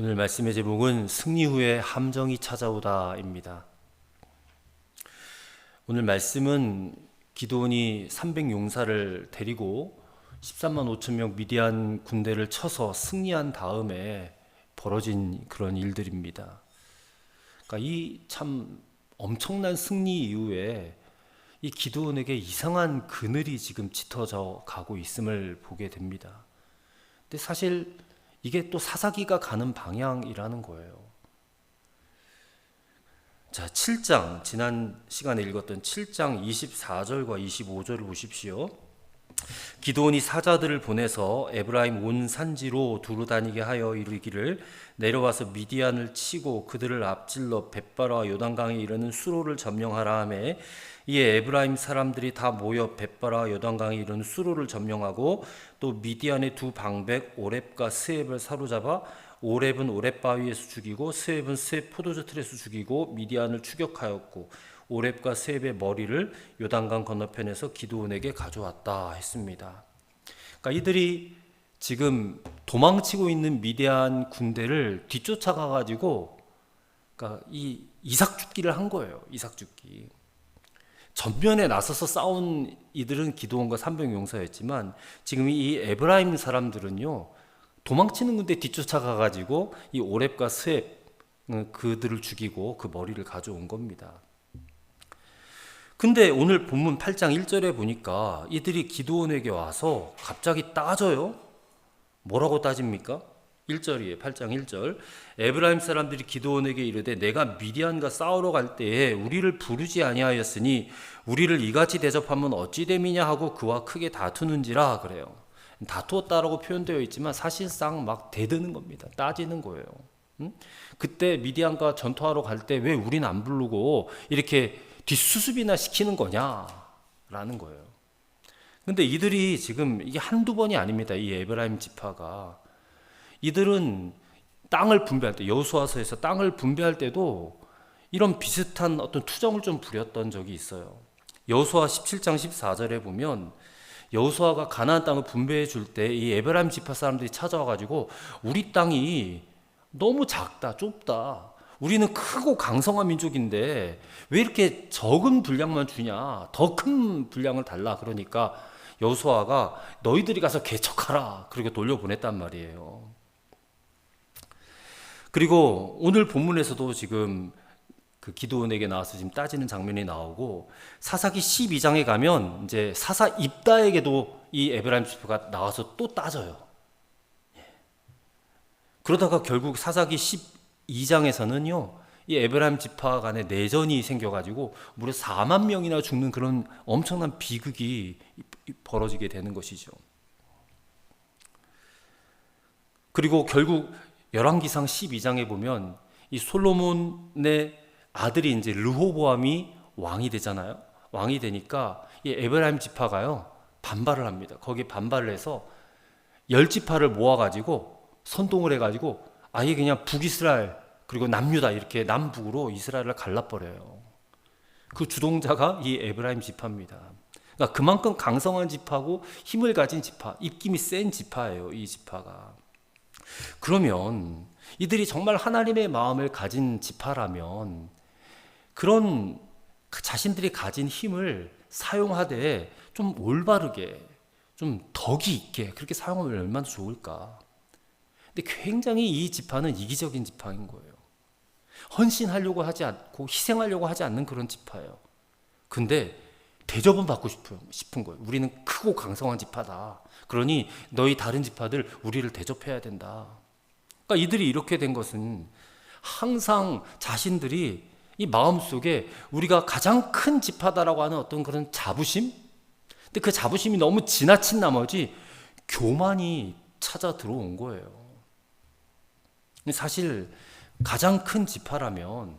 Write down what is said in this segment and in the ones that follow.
오늘 말씀의 제목은 승리 후에 함정이 찾아오다입니다. 오늘 말씀은 기드온이 300용사를 데리고 13만 5천 명 미디안 군대를 쳐서 승리한 다음에 벌어진 그런 일들입니다. 그러니까 이 참 엄청난 승리 이후에 이 기드온에게 이상한 그늘이 지금 짙어져 가고 있음을 보게 됩니다. 근데 사실 이게 또 사사기가 가는 방향이라는 거예요. 자, 7장, 지난 시간에 읽었던 7장 24절과 25절을 보십시오. 기드온이 사자들을 보내서 에브라임 온 산지로 두루다니게 하여 이르기를 내려와서 미디안을 치고 그들을 앞질러 벳바라와 요단강에 이르는 수로를 점령하라 하매 이에 에브라임 사람들이 다 모여 벳바라와 요단강에 이르는 수로를 점령하고 또 미디안의 두 방백 오렙과 스앱을 사로잡아 오렙은 오렙 바위에서 죽이고 스앱은 스앱 포도주 틀에서 죽이고 미디안을 추격하였고 오렙과 스앱의 머리를 요단강 건너편에서 기드온에게 가져왔다 했습니다. 그러니까 이들이 지금 도망치고 있는 미디안 군대를 뒤쫓아가 가지고 그러니까 이 이삭죽기를 한 거예요. 이삭죽기. 전면에 나서서 싸운 이들은 기드온과 300용사였지만 지금 이 에브라임 사람들은요, 도망치는 군대 뒤쫓아가 가지고 이 오렙과 스앱 그들을 죽이고 그 머리를 가져온 겁니다. 근데 오늘 본문 8장 1절에 보니까 이들이 기드온에게 와서 갑자기 따져요. 뭐라고 따집니까? 1절이에요. 8장 1절. 에브라임 사람들이 기드온에게 이르되 내가 미디안과 싸우러 갈 때에 우리를 부르지 아니하였으니 우리를 이같이 대접하면 어찌 됨이냐 하고 그와 크게 다투는지라 그래요. 다투었다라고 표현되어 있지만 사실상 막 대드는 겁니다. 따지는 거예요. 그때 미디안과 전투하러 갈 때 왜 우린 안 부르고 이렇게 뒷수습이나 시키는 거냐라는 거예요. 근데 이들이 지금 이게 한두 번이 아닙니다. 이 에브라임 지파가. 이들은 땅을 분배할 때, 여호수아서에서 땅을 분배할 때도 이런 비슷한 어떤 투정을 좀 부렸던 적이 있어요. 여호수아 17장 14절에 보면 여호수아가 가나안 땅을 분배해 줄 때 이 에브라임 지파 사람들이 찾아와 가지고 우리 땅이 너무 작다, 좁다. 우리는 크고 강성한 민족인데 왜 이렇게 적은 분량만 주냐? 더 큰 분량을 달라. 그러니까 여호수아가 너희들이 가서 개척하라. 그리고 돌려보냈단 말이에요. 그리고 오늘 본문에서도 지금 그 기드온에게 나와서 지금 따지는 장면이 나오고 사사기 12장에 가면 이제 사사 입다에게도 이 에브라임 지파가 나와서 또 따져요. 그러다가 결국 사사기 12장에서는요, 이 에브라임 지파 간에 내전이 생겨가지고 무려 4만 명이나 죽는 그런 엄청난 비극이 벌어지게 되는 것이죠. 그리고 결국 열왕기상 12장에 보면 이 솔로몬의 아들이 이제 르호보암이 왕이 되잖아요. 왕이 되니까 이 에브라임 지파가요 반발을 합니다. 거기에 반발을 해서 10지파를 모아가지고 선동을 해가지고 아예 그냥 북이스라엘 그리고 남유다 이렇게 남북으로 이스라엘을 갈라버려요. 그 주동자가 이 에브라임 지파입니다. 그러니까 그만큼 강성한 지파고 힘을 가진 지파, 입김이 센 지파예요. 이 지파가. 그러면 이들이 정말 하나님의 마음을 가진 지파라면 그런 자신들이 가진 힘을 사용하되 좀 올바르게 좀 덕이 있게 그렇게 사용하면 얼마나 좋을까. 근데 굉장히 이 지파는 이기적인 지파인 거예요. 헌신하려고 하지 않고 희생하려고 하지 않는 그런 지파예요. 근데 대접은 받고 싶은 거예요. 우리는 크고 강성한 지파다. 그러니 너희 다른 지파들 우리를 대접해야 된다. 그러니까 이들이 이렇게 된 것은 항상 자신들이 이 마음속에 우리가 가장 큰 지파다라고 하는 어떤 그런 자부심? 근데 그 자부심이 너무 지나친 나머지 교만이 찾아 들어온 거예요. 사실 가장 큰 지파라면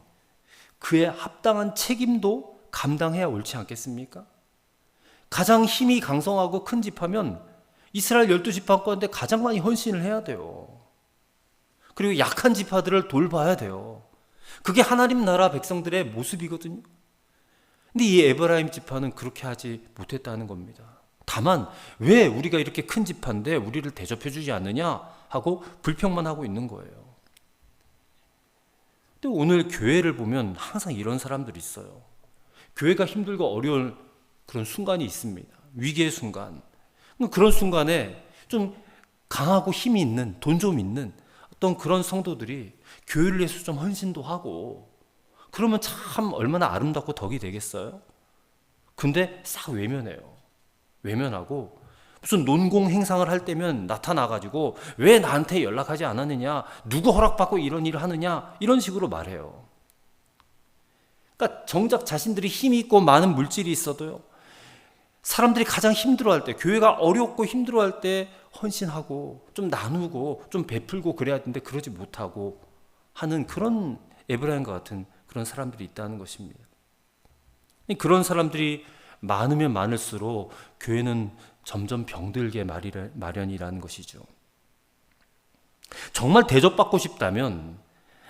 그에 합당한 책임도 감당해야 옳지 않겠습니까? 가장 힘이 강성하고 큰 지파면 이스라엘 12지파 가운데 가장 많이 헌신을 해야 돼요. 그리고 약한 지파들을 돌봐야 돼요. 그게 하나님 나라 백성들의 모습이거든요. 근데 이 에브라임 지파는 그렇게 하지 못했다는 겁니다. 다만 왜 우리가 이렇게 큰 지파인데 우리를 대접해 주지 않느냐 하고 불평만 하고 있는 거예요. 근데 오늘 교회를 보면 항상 이런 사람들이 있어요. 교회가 힘들고 어려운 그런 순간이 있습니다. 위기의 순간. 그런 순간에 좀 강하고 힘이 있는, 돈 좀 있는 어떤 그런 성도들이 교회를 위해서 좀 헌신도 하고, 그러면 참 얼마나 아름답고 덕이 되겠어요? 근데 싹 외면해요. 외면하고 무슨 논공 행상을 할 때면 나타나가지고 왜 나한테 연락하지 않았느냐, 누구 허락받고 이런 일을 하느냐, 이런 식으로 말해요. 그러니까 정작 자신들이 힘이 있고 많은 물질이 있어도요, 사람들이 가장 힘들어할 때, 교회가 어렵고 힘들어할 때 헌신하고 좀 나누고 좀 베풀고 그래야 되는데 그러지 못하고 하는 그런 에브라임과 같은 그런 사람들이 있다는 것입니다. 그런 사람들이 많으면 많을수록 교회는 점점 병들게 마련이라는 것이죠. 정말 대접받고 싶다면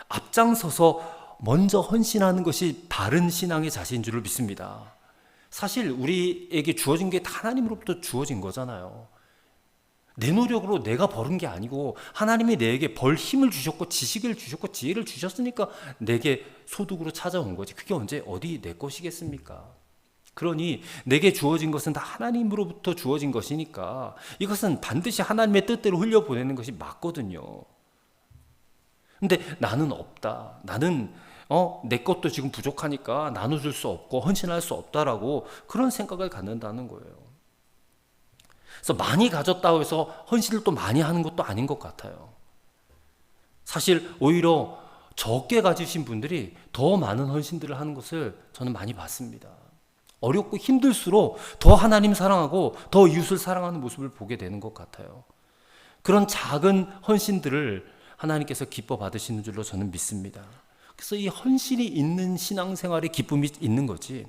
앞장서서 먼저 헌신하는 것이 바른 신앙의 자세인 줄을 믿습니다. 사실 우리에게 주어진 게 하나님으로부터 주어진 거잖아요. 내 노력으로 내가 버는 게 아니고 하나님이 내게 벌 힘을 주셨고 지식을 주셨고 지혜를 주셨으니까 내게 소득으로 찾아온 거지. 그게 언제 어디 내 것이겠습니까? 그러니 내게 주어진 것은 다 하나님으로부터 주어진 것이니까 이것은 반드시 하나님의 뜻대로 흘려보내는 것이 맞거든요. 근데 나는 없다. 나는 내 것도 지금 부족하니까 나눠줄 수 없고 헌신할 수 없다라고 그런 생각을 갖는다는 거예요. 그래서 많이 가졌다고 해서 헌신을 또 많이 하는 것도 아닌 것 같아요. 사실 오히려 적게 가지신 분들이 더 많은 헌신들을 하는 것을 저는 많이 봤습니다. 어렵고 힘들수록 더 하나님 사랑하고 더 이웃을 사랑하는 모습을 보게 되는 것 같아요. 그런 작은 헌신들을 하나님께서 기뻐 받으시는 줄로 저는 믿습니다. 그래서 이 헌신이 있는 신앙생활에 기쁨이 있는 거지,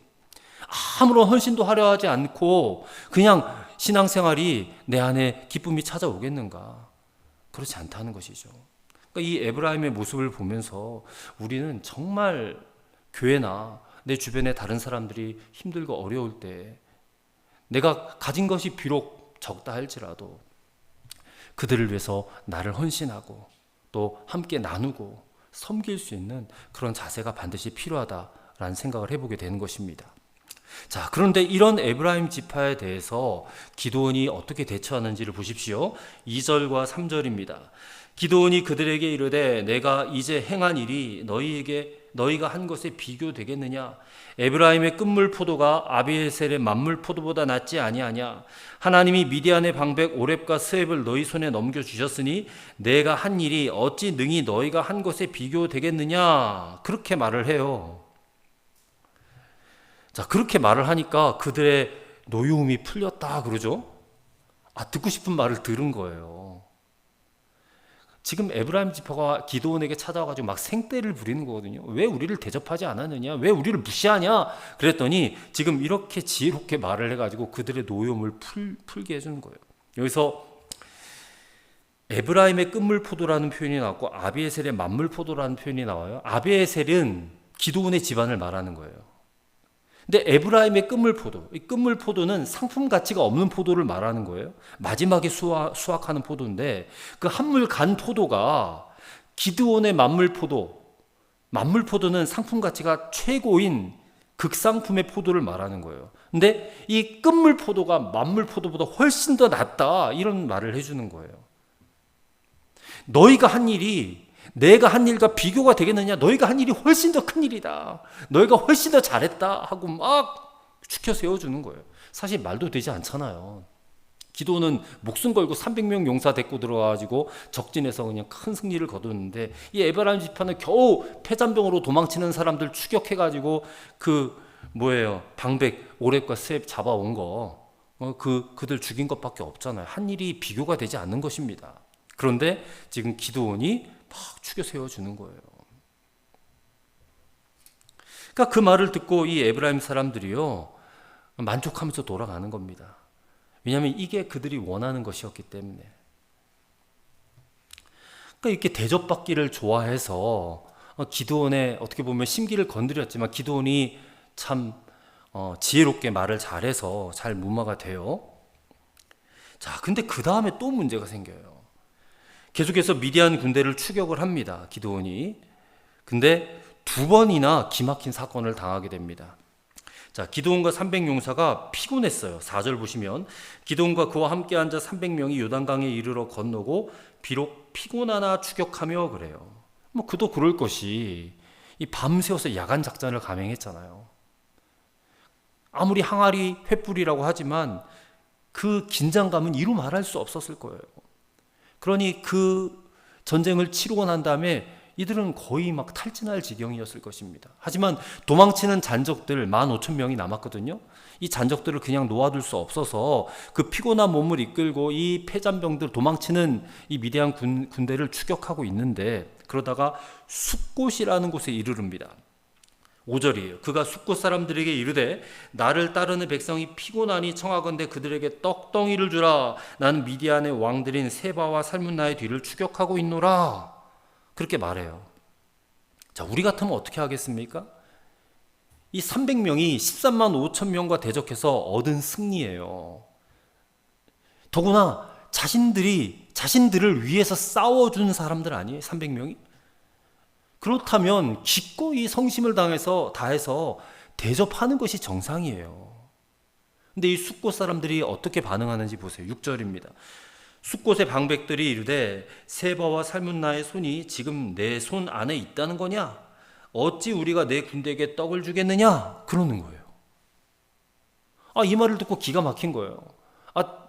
아무런 헌신도 하려 하지 않고 그냥 신앙생활이 내 안에 기쁨이 찾아오겠는가? 그렇지 않다는 것이죠. 그러니까 이 에브라임의 모습을 보면서 우리는 정말 교회나 내 주변의 다른 사람들이 힘들고 어려울 때 내가 가진 것이 비록 적다 할지라도 그들을 위해서 나를 헌신하고 또 함께 나누고 섬길 수 있는 그런 자세가 반드시 필요하다라는 생각을 해보게 되는 것입니다. 자, 그런데 이런 에브라임 지파에 대해서 기드온이 어떻게 대처하는지를 보십시오. 2절과 3절입니다. 기드온이 그들에게 이르되 내가 이제 행한 일이 너희가 한 것에 비교되겠느냐? 에브라임의 끝물 포도가 아비에셀의 만물 포도보다 낫지 아니하냐? 하나님이 미디안의 방백 오렙과 스웹을 너희 손에 넘겨 주셨으니 내가 한 일이 어찌 능히 너희가 한 것에 비교되겠느냐? 그렇게 말을 해요. 자, 그렇게 말을 하니까 그들의 노여움이 풀렸다 그러죠. 듣고 싶은 말을 들은 거예요. 지금 에브라임 지파가 기드온에게 찾아와가지고 막 생떼를 부리는 거거든요. 왜 우리를 대접하지 않았느냐? 왜 우리를 무시하냐? 그랬더니 지금 이렇게 지혜롭게 말을 해가지고 그들의 노여움을 풀게 해주는 거예요. 여기서 에브라임의 끝물포도라는 표현이 나왔고 아비에셀의 만물포도라는 표현이 나와요. 아비에셀은 기드온의 집안을 말하는 거예요. 근데 에브라임의 끝물포도, 이 끝물포도는 상품 가치가 없는 포도를 말하는 거예요. 마지막에 수확하는 포도인데 그 한물 간 포도가 기드온의 만물포도는 상품 가치가 최고인 극상품의 포도를 말하는 거예요. 근데 이 끝물포도가 만물포도보다 훨씬 더 낫다, 이런 말을 해주는 거예요. 너희가 한 일이 내가 한 일과 비교가 되겠느냐? 너희가 한 일이 훨씬 더 큰 일이다. 너희가 훨씬 더 잘했다 하고 막 축혀 세워주는 거예요. 사실 말도 되지 않잖아요. 기도는 목숨 걸고 300명 용사 데리고 들어와가지고 적진에서 그냥 큰 승리를 거뒀는데 이 에브라임 지파는 겨우 패잔병으로 도망치는 사람들 추격해가지고 방백 오렙과 스웹 잡아온 거 그들 죽인 것밖에 없잖아요. 한 일이 비교가 되지 않는 것입니다. 그런데 지금 기드온이 막 축여 세워주는 거예요. 그러니까 그 말을 듣고 이 에브라임 사람들이요 만족하면서 돌아가는 겁니다. 왜냐하면 이게 그들이 원하는 것이었기 때문에. 그러니까 이렇게 대접받기를 좋아해서 기드온의 어떻게 보면 심기를 건드렸지만 기드온이 참 지혜롭게 말을 잘해서 잘 무마가 돼요. 자, 근데 그 다음에 또 문제가 생겨요. 계속해서 미디안 군대를 추격을 합니다. 기드온이. 근데 두 번이나 기막힌 사건을 당하게 됩니다. 자, 기드온과 300용사가 피곤했어요. 4절 보시면 기드온과 그와 함께 앉아 300명이 요단강에 이르러 건너고 비록 피곤하나 추격하며 그래요. 뭐 그도 그럴 것이 이 밤새워서 야간 작전을 감행했잖아요. 아무리 항아리 횃불이라고 하지만 그 긴장감은 이루 말할 수 없었을 거예요. 그러니 그 전쟁을 치르고 난 다음에 이들은 거의 막 탈진할 지경이었을 것입니다. 하지만 도망치는 잔적들 15,000명이 남았거든요. 이 잔적들을 그냥 놓아둘 수 없어서 그 피곤한 몸을 이끌고 이 패잔병들 도망치는 이 미디안 군대를 추격하고 있는데 그러다가 숫곳이라는 곳에 이르릅니다. 5절이에요. 그가 숫곳 사람들에게 이르되 나를 따르는 백성이 피곤하니 청하건대 그들에게 떡덩이를 주라. 나는 미디안의 왕들인 세바와 살문나의 뒤를 추격하고 있노라. 그렇게 말해요. 자, 우리 같으면 어떻게 하겠습니까? 이 300명이 13만 5천 명과 대적해서 얻은 승리예요. 더구나 자신들을 위해서 싸워준 사람들 아니에요? 300명이? 그렇다면 기꺼이 성심을 다해서 대접하는 것이 정상이에요. 근데 이 숫곳 사람들이 어떻게 반응하는지 보세요. 6절입니다. 숫곳의 방백들이 이르되 세바와 살문나의 손이 지금 내 손 안에 있다는 거냐? 어찌 우리가 내 군대에게 떡을 주겠느냐? 그러는 거예요. 이 말을 듣고 기가 막힌 거예요.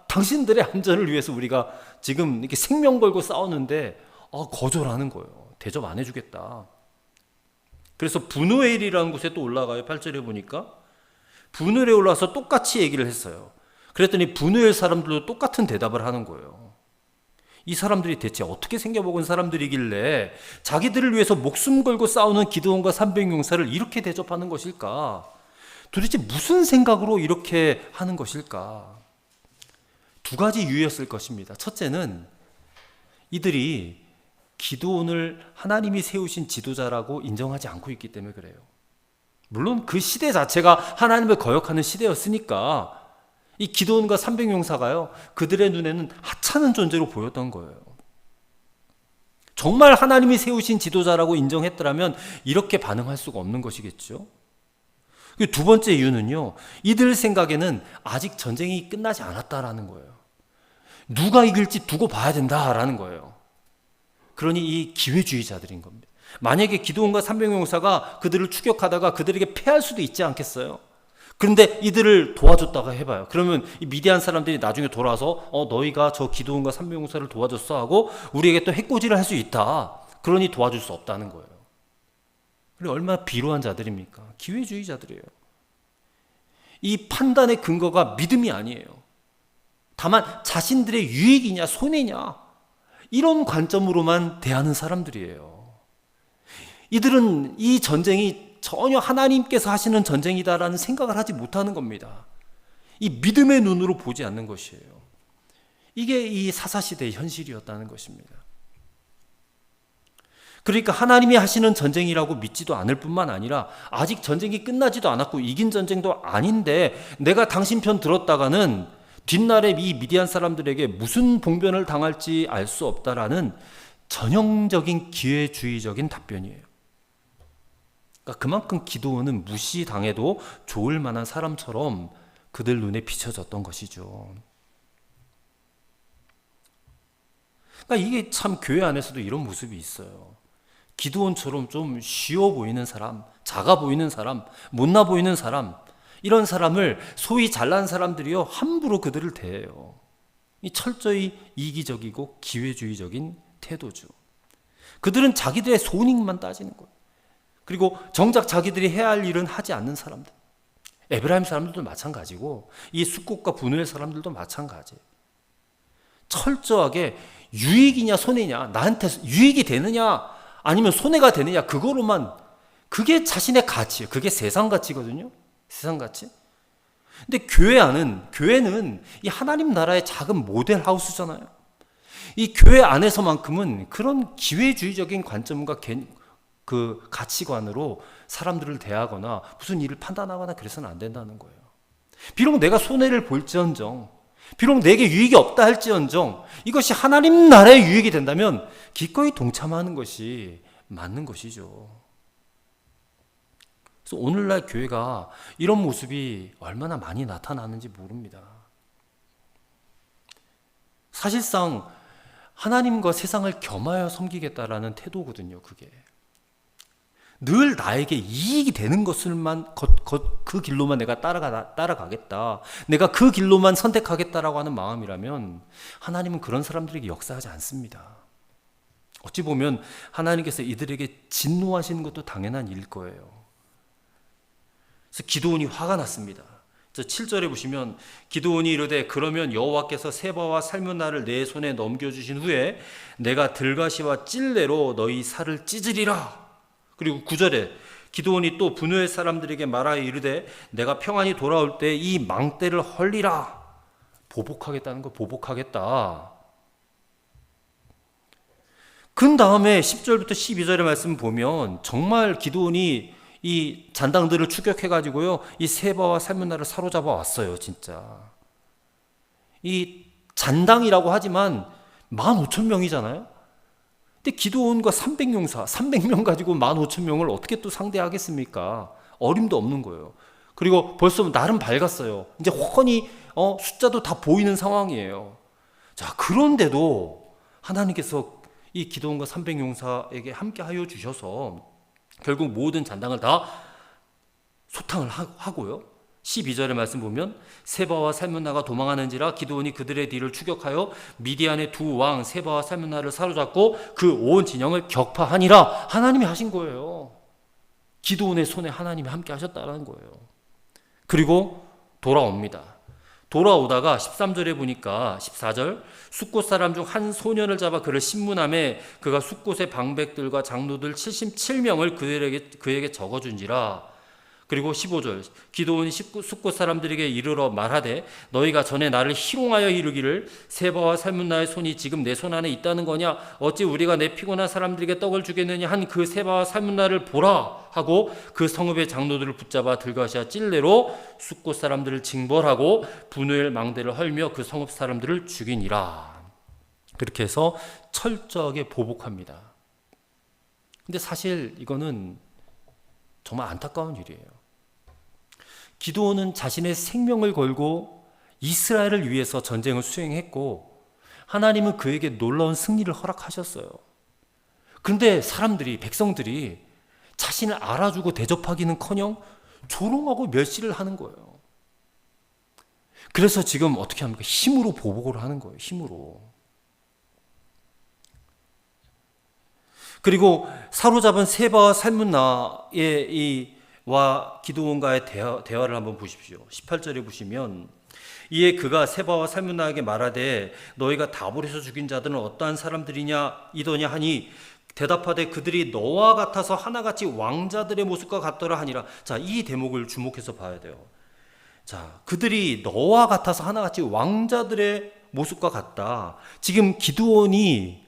당신들의 안전을 위해서 우리가 지금 이렇게 생명 걸고 싸우는데 거절하는 거예요. 대접 안 해주겠다. 그래서 분우엘이라는 곳에 또 올라가요. 8절에 보니까 분우엘에 올라와서 똑같이 얘기를 했어요. 그랬더니 분우엘 사람들도 똑같은 대답을 하는 거예요. 이 사람들이 대체 어떻게 생겨먹은 사람들이길래 자기들을 위해서 목숨 걸고 싸우는 기드온과 300용사를 이렇게 대접하는 것일까? 도대체 무슨 생각으로 이렇게 하는 것일까? 두 가지 이유였을 것입니다. 첫째는 이들이 기드온을 하나님이 세우신 지도자라고 인정하지 않고 있기 때문에 그래요. 물론 그 시대 자체가 하나님을 거역하는 시대였으니까 이 기드온과 300용사가요 그들의 눈에는 하찮은 존재로 보였던 거예요. 정말 하나님이 세우신 지도자라고 인정했더라면 이렇게 반응할 수가 없는 것이겠죠. 두 번째 이유는요, 이들 생각에는 아직 전쟁이 끝나지 않았다라는 거예요. 누가 이길지 두고 봐야 된다라는 거예요. 그러니 이 기회주의자들인 겁니다. 만약에 기드온과 300용사가 그들을 추격하다가 그들에게 패할 수도 있지 않겠어요? 그런데 이들을 도와줬다가 해봐요. 그러면 이 미디안 사람들이 나중에 돌아와서 너희가 저 기드온과 300용사를 도와줬어 하고 우리에게 또 해코지를 할 수 있다. 그러니 도와줄 수 없다는 거예요. 그리고 얼마나 비루한 자들입니까? 기회주의자들이에요. 이 판단의 근거가 믿음이 아니에요. 다만 자신들의 유익이냐 손해냐 이런 관점으로만 대하는 사람들이에요. 이들은 이 전쟁이 전혀 하나님께서 하시는 전쟁이다라는 생각을 하지 못하는 겁니다. 이 믿음의 눈으로 보지 않는 것이에요. 이게 이 사사시대의 현실이었다는 것입니다. 그러니까 하나님이 하시는 전쟁이라고 믿지도 않을 뿐만 아니라 아직 전쟁이 끝나지도 않았고 이긴 전쟁도 아닌데 내가 당신 편 들었다가는 뒷날에 이 미디안 사람들에게 무슨 봉변을 당할지 알 수 없다라는 전형적인 기회주의적인 답변이에요. 그러니까 그만큼 기드온은 무시당해도 좋을 만한 사람처럼 그들 눈에 비춰졌던 것이죠. 그러니까 이게 참 교회 안에서도 이런 모습이 있어요. 기드온처럼 좀 쉬워 보이는 사람, 작아 보이는 사람, 못나 보이는 사람, 이런 사람을 소위 잘난 사람들이요 함부로 그들을 대해요. 이 철저히 이기적이고 기회주의적인 태도죠. 그들은 자기들의 손익만 따지는 거예요. 그리고 정작 자기들이 해야 할 일은 하지 않는 사람들. 에브라임 사람들도 마찬가지고 이 숫곳과 분우엘 사람들도 마찬가지예요. 철저하게 유익이냐 손해냐, 나한테 유익이 되느냐 아니면 손해가 되느냐, 그거로만, 그게 자신의 가치예요. 그게 세상 가치거든요. 세상 가치. 근데 교회는 이 하나님 나라의 작은 모델 하우스잖아요. 이 교회 안에서만큼은 그런 기회주의적인 관점과 그 가치관으로 사람들을 대하거나 무슨 일을 판단하거나 그래서는 안 된다는 거예요. 비록 내가 손해를 볼지언정, 비록 내게 유익이 없다 할지언정, 이것이 하나님 나라의 유익이 된다면 기꺼이 동참하는 것이 맞는 것이죠. 그래서 오늘날 교회가 이런 모습이 얼마나 많이 나타나는지 모릅니다. 사실상 하나님과 세상을 겸하여 섬기겠다라는 태도거든요. 그게 늘 나에게 이익이 되는 것을만 그 길로만 내가 따라가겠다, 내가 그 길로만 선택하겠다라고 하는 마음이라면 하나님은 그런 사람들에게 역사하지 않습니다. 어찌 보면 하나님께서 이들에게 진노하시는 것도 당연한 일일 거예요. 그래서 기드온이 화가 났습니다. 7절에 보시면 기드온이 이르되 그러면 여호와께서 세바와 살문나를 내 손에 넘겨주신 후에 내가 들가시와 찔레로 너희 살을 찢으리라. 그리고 9절에 기드온이 또 분노의 사람들에게 말하여 이르되 내가 평안히 돌아올 때 이 망대를 헐리라. 보복하겠다는 거, 보복하겠다. 그 다음에 10절부터 12절의 말씀 보면 정말 기드온이 이 잔당들을 추격해가지고요, 이 세바와 살문나를 사로잡아 왔어요. 진짜 이 잔당이라고 하지만 15,000명이잖아요. 근데 기드온과 300용사 300명 가지고 15,000명을 어떻게 또 상대하겠습니까? 어림도 없는 거예요. 그리고 벌써 날은 밝았어요. 이제 훤히 숫자도 다 보이는 상황이에요. 자, 그런데도 하나님께서 이 기드온과 300용사에게 함께 하여 주셔서 결국 모든 잔당을 다 소탕을 하고요. 12절의 말씀 보면 세바와 살문나가 도망하는지라 기드온이 그들의 뒤를 추격하여 미디안의 두 왕 세바와 살문나를 사로잡고 그 온 진영을 격파하니라. 하나님이 하신 거예요. 기드온의 손에 하나님이 함께 하셨다는 거예요. 그리고 돌아옵니다. 돌아오다가 13절에 보니까 14절 숫곳 사람 중 한 소년을 잡아 그를 신문함에 그가 숫곳의 방백들과 장로들 77명을 그에게 적어준지라. 그리고 15절 기드온이 숫곳 사람들에게 이르러 말하되 너희가 전에 나를 희롱하여 이르기를 세바와 살문나의 손이 지금 내 손 안에 있다는 거냐, 어찌 우리가 내 피곤한 사람들에게 떡을 주겠느냐 한 그 세바와 살문나를 보라 하고 그 성읍의 장로들을 붙잡아 들가시와 찔레로 숫곳 사람들을 징벌하고 분노의 망대를 헐며 그 성읍 사람들을 죽이니라. 그렇게 해서 철저하게 보복합니다. 근데 사실 이거는 정말 안타까운 일이에요. 기드온은 자신의 생명을 걸고 이스라엘을 위해서 전쟁을 수행했고 하나님은 그에게 놀라운 승리를 허락하셨어요. 그런데 사람들이, 백성들이 자신을 알아주고 대접하기는커녕 조롱하고 멸시를 하는 거예요. 그래서 지금 어떻게 합니까? 힘으로 보복을 하는 거예요. 힘으로. 그리고 사로잡은 세바와 살문나의 와 기드온과의 대화를 한번 보십시오. 18절에 보시면 이에 그가 세바와 살문나에게 말하되 너희가 다볼에서 죽인 자들은 어떠한 사람들이냐 이더냐 하니 대답하되 그들이 너와 같아서 하나같이 왕자들의 모습과 같더라 하니라. 자, 이 대목을 주목해서 봐야 돼요. 자, 그들이 너와 같아서 하나같이 왕자들의 모습과 같다. 지금 기드온이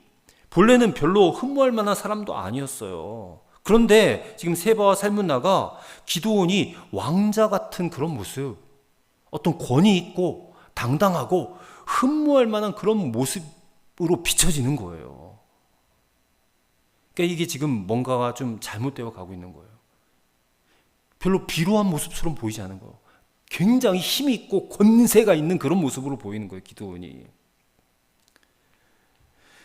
본래는 별로 흠모할 만한 사람도 아니었어요. 그런데 지금 세바와 살문나가 기드온이 왕자 같은 그런 모습, 어떤 권위 있고 당당하고 흠모할 만한 그런 모습으로 비춰지는 거예요. 그러니까 이게 지금 뭔가가 좀 잘못되어 가고 있는 거예요. 별로 비루한 모습처럼 보이지 않은 거예요. 굉장히 힘이 있고 권세가 있는 그런 모습으로 보이는 거예요, 기드온이.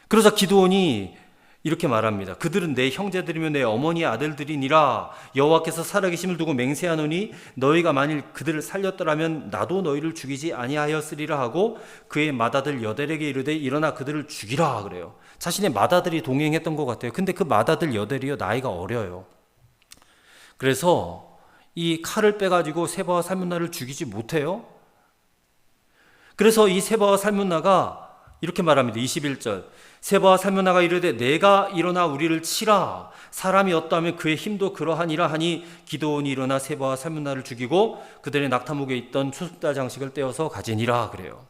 그러자 기드온이 이렇게 말합니다. 그들은 내 형제들이며 내 어머니의 아들들이니라. 여호와께서 살아계심을 두고 맹세하노니 너희가 만일 그들을 살렸더라면 나도 너희를 죽이지 아니하였으리라 하고 그의 맏아들 여델에게 이르되 일어나 그들을 죽이라 그래요. 자신의 맏아들이 동행했던 것 같아요. 근데 그 맏아들 여델이요, 나이가 어려요. 그래서 이 칼을 빼가지고 세바와 살문나를 죽이지 못해요. 그래서 이 세바와 살문나가 이렇게 말합니다. 21절 세바와 살문나가 이르되 내가 일어나 우리를 치라. 사람이 어떠하면 그의 힘도 그러하니라 하니 기드온이 일어나 세바와 살문나를 죽이고 그들의 낙타목에 있던 추숫달 장식을 떼어서 가지니라 그래요.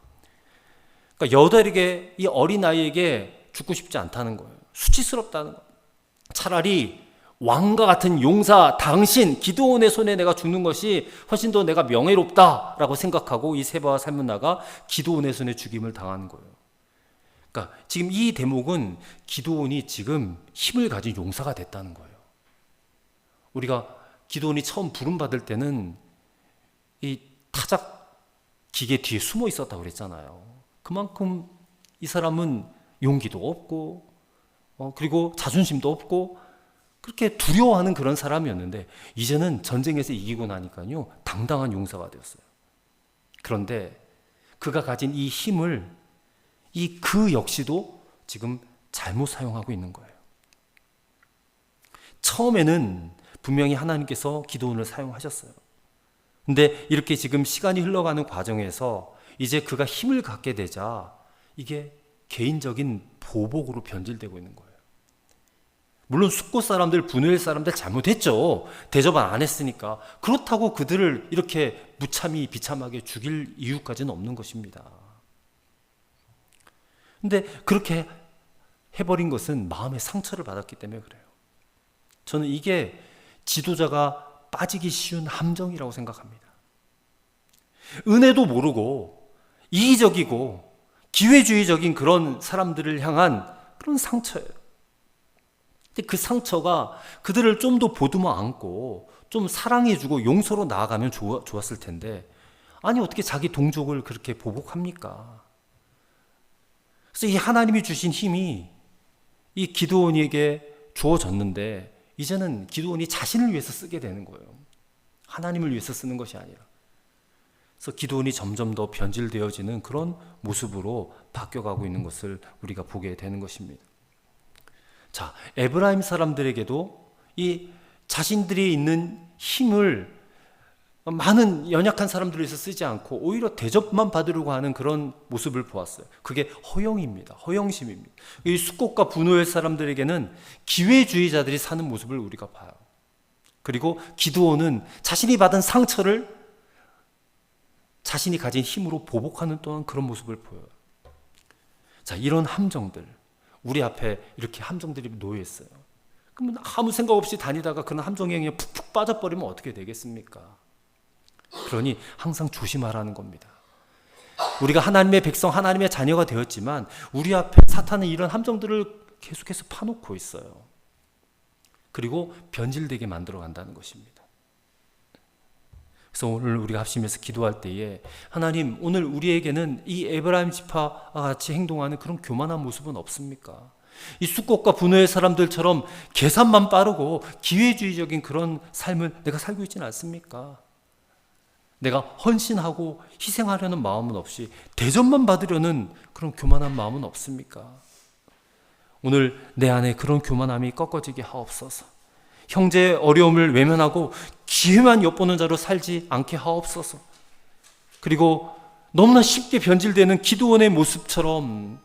그러니까 여델에게, 이 어린 아이에게 죽고 싶지 않다는 거예요. 수치스럽다는 거예요. 차라리 왕과 같은 용사 당신 기드온의 손에 내가 죽는 것이 훨씬 더 내가 명예롭다라고 생각하고 이 세바와 살문나가 기드온의 손에 죽임을 당하는 거예요. 그러니까 지금 이 대목은 기드온이 지금 힘을 가진 용사가 됐다는 거예요. 우리가 기드온이 처음 부름 받을 때는 이 타작 기계 뒤에 숨어 있었다고 그랬잖아요. 그만큼 이 사람은 용기도 없고 그리고 자존심도 없고 그렇게 두려워하는 그런 사람이었는데, 이제는 전쟁에서 이기고 나니까요 당당한 용사가 되었어요. 그런데 그가 가진 이 힘을 그 역시도 지금 잘못 사용하고 있는 거예요. 처음에는 분명히 하나님께서 기드온을 사용하셨어요. 근데 이렇게 지금 시간이 흘러가는 과정에서 이제 그가 힘을 갖게 되자 이게 개인적인 보복으로 변질되고 있는 거예요. 물론 숫곳 사람들, 분우엘 사람들 잘못했죠. 대접 안 했으니까. 그렇다고 그들을 이렇게 무참히 비참하게 죽일 이유까지는 없는 것입니다. 근데 그렇게 해버린 것은 마음의 상처를 받았기 때문에 그래요. 저는 이게 지도자가 빠지기 쉬운 함정이라고 생각합니다. 은혜도 모르고 이기적이고 기회주의적인 그런 사람들을 향한 그런 상처예요. 근데 그 상처가 그들을 좀 더 보듬어 안고 좀 사랑해주고 용서로 나아가면 좋았을 텐데, 아니 어떻게 자기 동족을 그렇게 보복합니까? 그래서 이 하나님이 주신 힘이 이 기드온에게 주어졌는데 이제는 기드온이 자신을 위해서 쓰게 되는 거예요. 하나님을 위해서 쓰는 것이 아니라. 그래서 기드온이 점점 더 변질되어지는 그런 모습으로 바뀌어가고 있는 것을 우리가 보게 되는 것입니다. 자, 에브라임 사람들에게도 이 자신들이 있는 힘을 많은 연약한 사람들을 위해서 쓰지 않고 오히려 대접만 받으려고 하는 그런 모습을 보았어요. 그게 허영입니다. 허영심입니다. 이 숫곳과 분우엘 사람들에게는 기회주의자들이 사는 모습을 우리가 봐요. 그리고 기드온은 자신이 받은 상처를 자신이 가진 힘으로 보복하는 또한 그런 모습을 보여요. 자, 이런 함정들, 우리 앞에 이렇게 함정들이 놓여 있어요. 그러면 아무 생각 없이 다니다가 그런 함정에 그냥 푹푹 빠져버리면 어떻게 되겠습니까? 그러니 항상 조심하라는 겁니다. 우리가 하나님의 백성, 하나님의 자녀가 되었지만 우리 앞에 사탄은 이런 함정들을 계속해서 파놓고 있어요. 그리고 변질되게 만들어 간다는 것입니다. 그래서 오늘 우리가 합심해서 기도할 때에 하나님, 오늘 우리에게는 이 에브라임 지파와 같이 행동하는 그런 교만한 모습은 없습니까? 이 숫곳과 분우의 사람들처럼 계산만 빠르고 기회주의적인 그런 삶을 내가 살고 있지는 않습니까? 내가 헌신하고 희생하려는 마음은 없이 대접만 받으려는 그런 교만한 마음은 없습니까? 오늘 내 안에 그런 교만함이 꺾어지게 하옵소서. 형제의 어려움을 외면하고 기회만 엿보는 자로 살지 않게 하옵소서. 그리고 너무나 쉽게 변질되는 기드온의 모습처럼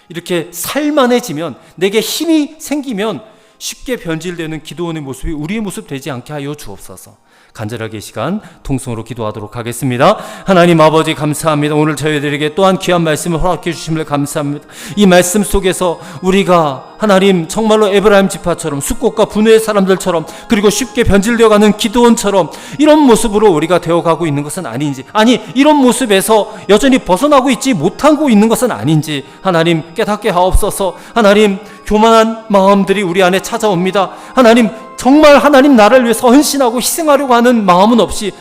이렇게 살만해지면, 내게 힘이 생기면 쉽게 변질되는 기드온의 모습이 우리의 모습 되지 않게 하여 주옵소서. 간절하게 이 시간 통성으로 기도하도록 하겠습니다. 하나님 아버지, 감사합니다. 오늘 저희들에게 또한 귀한 말씀을 허락해 주심을 감사합니다. 이 말씀 속에서 우리가 하나님 정말로 에브라임 지파처럼, 숫곳과 분우의 사람들처럼, 그리고 쉽게 변질되어가는 기드온처럼 이런 모습으로 우리가 되어가고 있는 것은 아닌지, 아니 이런 모습에서 여전히 벗어나고 있지 못하고 있는 것은 아닌지 하나님 깨닫게 하옵소서. 하나님, 교만한 마음들이 우리 안에 찾아옵니다. 하나님, 정말 하나님 나를 위해서 헌신하고 희생하려고 하는 마음은 없이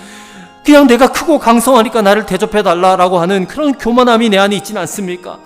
그냥 내가 크고 강성하니까 나를 대접해달라고 하는 그런 교만함이 내 안에 있지는 않습니까?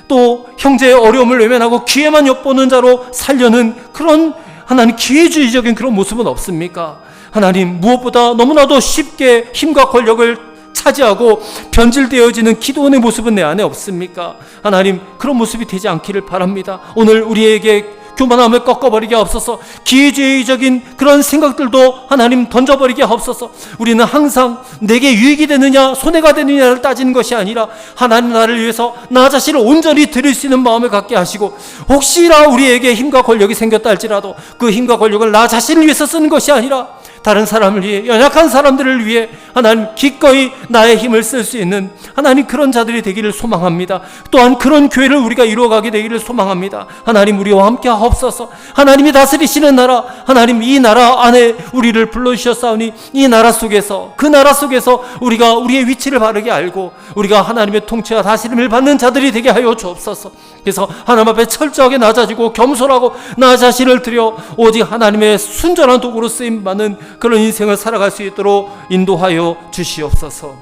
또 형제의 어려움을 외면하고 기회만 엿보는 자로 살려는 그런 하나님 기회주의적인 그런 모습은 없습니까? 하나님, 무엇보다 너무나도 쉽게 힘과 권력을 차지하고 변질되어지는 기드온의 모습은 내 안에 없습니까? 하나님, 그런 모습이 되지 않기를 바랍니다. 오늘 우리에게 교만함을 꺾어버리게 하옵소서. 기회주의적인 그런 생각들도 하나님 던져버리게 하옵소서. 우리는 항상 내게 유익이 되느냐 손해가 되느냐를 따지는 것이 아니라 하나님 나를 위해서 나 자신을 온전히 드릴 수 있는 마음을 갖게 하시고, 혹시나 우리에게 힘과 권력이 생겼다 할지라도 그 힘과 권력을 나 자신을 위해서 쓰는 것이 아니라 다른 사람을 위해, 연약한 사람들을 위해 하나님 기꺼이 나의 힘을 쓸 수 있는 하나님 그런 자들이 되기를 소망합니다. 또한 그런 교회를 우리가 이루어가게 되기를 소망합니다. 하나님, 우리와 함께 하옵소서. 하나님이 다스리시는 나라, 하나님 이 나라 안에 우리를 불러주셨사오니 이 나라 속에서, 그 나라 속에서 우리가 우리의 위치를 바르게 알고 우리가 하나님의 통치와 다스림을 받는 자들이 되게 하여 주옵소서. 그래서 하나님 앞에 철저하게 낮아지고 겸손하고 나 자신을 드려 오직 하나님의 순전한 도구로 쓰임받는 그런 인생을 살아갈 수 있도록 인도하여 주시옵소서.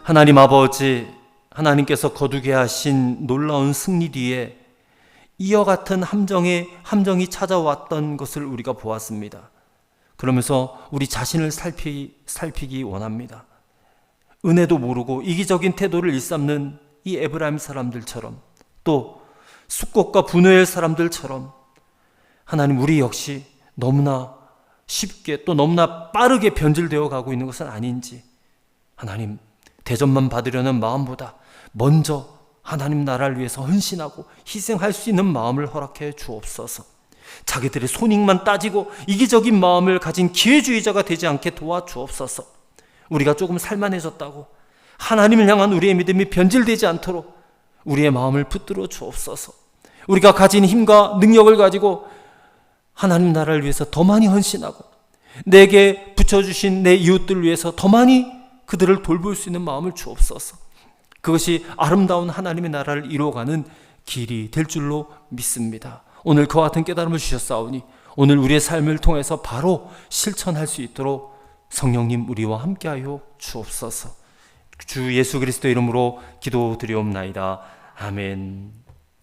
하나님 아버지, 하나님께서 거두게 하신 놀라운 승리 뒤에 이와 같은 함정이 찾아왔던 것을 우리가 보았습니다. 그러면서 우리 자신을 살피기 원합니다. 은혜도 모르고 이기적인 태도를 일삼는 이 에브라임 사람들처럼, 또 숫곡과 분노의 사람들처럼 하나님, 우리 역시 너무나 쉽게 또 너무나 빠르게 변질되어 가고 있는 것은 아닌지, 하나님, 대접만 받으려는 마음보다 먼저 하나님 나라를 위해서 헌신하고 희생할 수 있는 마음을 허락해 주옵소서. 자기들의 손익만 따지고 이기적인 마음을 가진 기회주의자가 되지 않게 도와주옵소서. 우리가 조금 살만해졌다고 하나님을 향한 우리의 믿음이 변질되지 않도록 우리의 마음을 붙들어 주옵소서. 우리가 가진 힘과 능력을 가지고 하나님 나라를 위해서 더 많이 헌신하고 내게 붙여주신 내 이웃들을 위해서 더 많이 그들을 돌볼 수 있는 마음을 주옵소서. 그것이 아름다운 하나님의 나라를 이루어가는 길이 될 줄로 믿습니다. 오늘 그와 같은 깨달음을 주셨사오니 오늘 우리의 삶을 통해서 바로 실천할 수 있도록 성령님 우리와 함께하여 주옵소서. 주 예수 그리스도 이름으로 기도드리옵나이다. 아멘.